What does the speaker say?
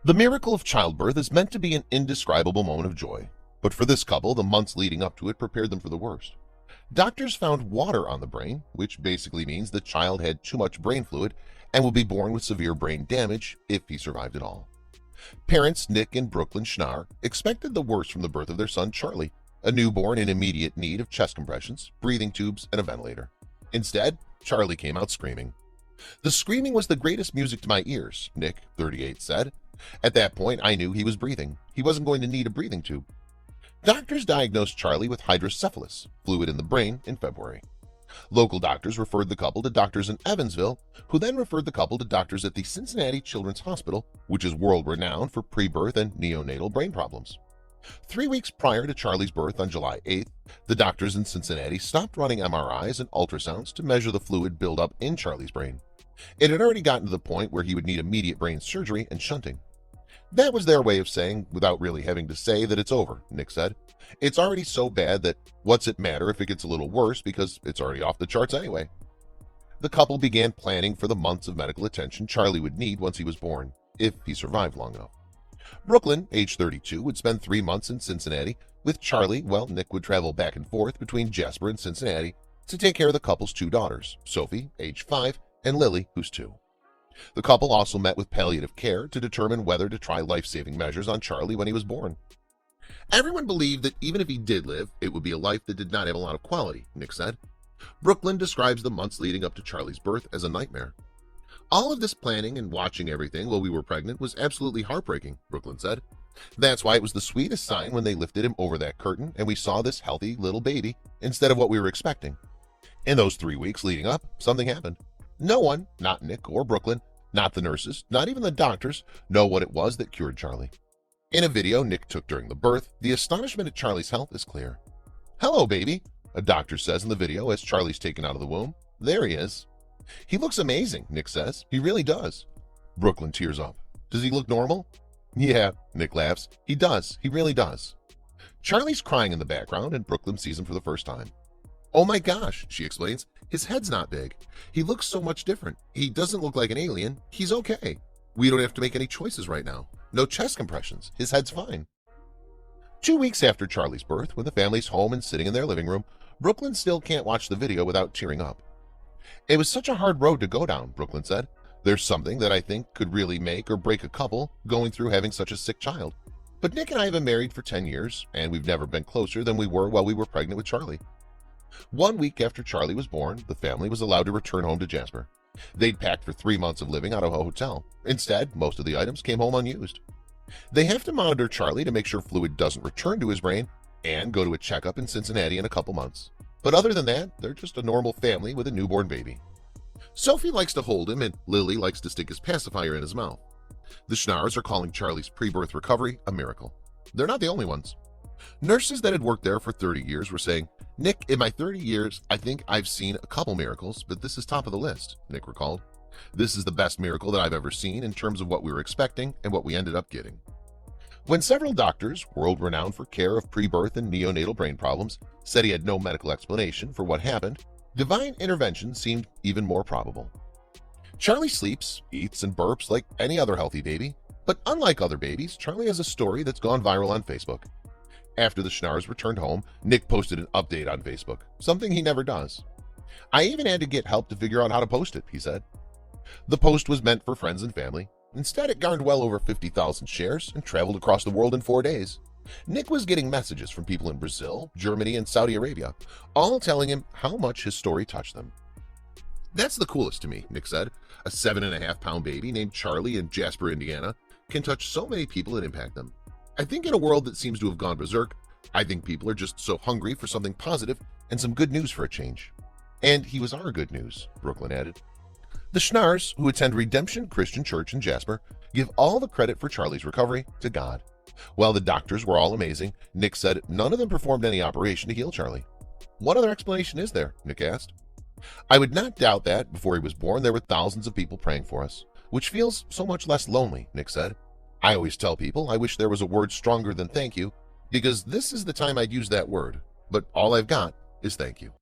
The miracle of childbirth is meant to be an indescribable moment of joy, but for this couple, the months leading up to it prepared them for the worst. Doctors found water on the brain, which basically means the child had too much brain fluid and would be born with severe brain damage if he survived at all. Parents Nick and Brooklyn Schnarr expected the worst from the birth of their son Charlie, a newborn in immediate need of chest compressions, breathing tubes, and a ventilator. Instead, Charlie came out screaming. "The screaming was the greatest music to my ears," Nick, 38, said. "At that point, I knew he was breathing. He wasn't going to need a breathing tube." Doctors diagnosed Charlie with hydrocephalus, fluid in the brain, in February. Local doctors referred the couple to doctors in Evansville, who then referred the couple to doctors at the Cincinnati Children's Hospital, which is world-renowned for pre-birth and neonatal brain problems. 3 weeks prior to Charlie's birth on July 8th, the doctors in Cincinnati stopped running MRIs and ultrasounds to measure the fluid buildup in Charlie's brain. It had already gotten to the point where he would need immediate brain surgery and shunting. That was their way of saying, without really having to say, that it's over, Nick said. "It's already so bad that what's it matter if it gets a little worse because it's already off the charts anyway." The couple began planning for the months of medical attention Charlie would need once he was born, if he survived long enough. Brooklyn, age 32, would spend 3 months in Cincinnati with Charlie while Nick would travel back and forth between Jasper and Cincinnati to take care of the couple's 2 daughters, Sophie, age 5, and Lily, who's 2. The couple also met with palliative care to determine whether to try life-saving measures on Charlie when he was born. "Everyone believed that even if he did live, it would be a life that did not have a lot of quality," Nick said. Brooklyn describes the months leading up to Charlie's birth as a nightmare. "All of this planning and watching everything while we were pregnant was absolutely heartbreaking," Brooklyn said. "That's why it was the sweetest sign when they lifted him over that curtain and we saw this healthy little baby instead of what we were expecting." In those 3 weeks leading up, something happened. No one, not Nick or Brooklyn, not the nurses, not even the doctors, know what it was that cured Charlie. In a video Nick took during the birth, the astonishment at Charlie's health is clear. "Hello, baby," a doctor says in the video as Charlie's taken out of the womb. "There he is." "He looks amazing," Nick says. "He really does." Brooklyn tears up. "Does he look normal?" "Yeah," Nick laughs. "He does. He really does." Charlie's crying in the background and Brooklyn sees him for the first time. "Oh my gosh," she explains. "His head's not big. He looks so much different. He doesn't look like an alien. He's okay. We don't have to make any choices right now. No chest compressions. His head's fine." 2 weeks after Charlie's birth, when the family's home and sitting in their living room, Brooklyn still can't watch the video without tearing up. "It was such a hard road to go down," Brooklyn said. "There's something that I think could really make or break a couple going through having such a sick child. But Nick and I have been married for 10 years, and we've never been closer than we were while we were pregnant with Charlie." 1 week after Charlie was born, the family was allowed to return home to Jasper. They'd packed for 3 months of living out of a hotel. Instead, most of the items came home unused. They have to monitor Charlie to make sure fluid doesn't return to his brain and go to a checkup in Cincinnati in a couple months. But other than that, they're just a normal family with a newborn baby. Sophie likes to hold him and Lily likes to stick his pacifier in his mouth. The Schnarrs are calling Charlie's pre-birth recovery a miracle. They're not the only ones. Nurses that had worked there for 30 years were saying, "Nick, in my 30 years, I think I've seen a couple miracles, but this is top of the list," Nick recalled. "This is the best miracle that I've ever seen in terms of what we were expecting and what we ended up getting." When several doctors, world-renowned for care of pre-birth and neonatal brain problems, said he had no medical explanation for what happened, divine intervention seemed even more probable. Charlie sleeps, eats, and burps like any other healthy baby, but unlike other babies, Charlie has a story that's gone viral on Facebook. After the Schnarrs returned home, Nick posted an update on Facebook, something he never does. "I even had to get help to figure out how to post it," he said. The post was meant for friends and family. Instead, it garnered well over 50,000 shares and traveled across the world in 4 days. Nick was getting messages from people in Brazil, Germany, and Saudi Arabia, all telling him how much his story touched them. "That's the coolest to me," Nick said. "A 7.5-pound baby named Charlie in Jasper, Indiana, can touch so many people and impact them. I think in a world that seems to have gone berserk, I think people are just so hungry for something positive and some good news for a change." And he was our good news, Brooklyn added. The Schnarrs, who attend Redemption Christian Church in Jasper, give all the credit for Charlie's recovery to God. While the doctors were all amazing, Nick said none of them performed any operation to heal Charlie. "What other explanation is there?" Nick asked. "I would not doubt that before he was born there were thousands of people praying for us, which feels so much less lonely," Nick said. "I always tell people I wish there was a word stronger than thank you, because this is the time I'd use that word, but all I've got is thank you."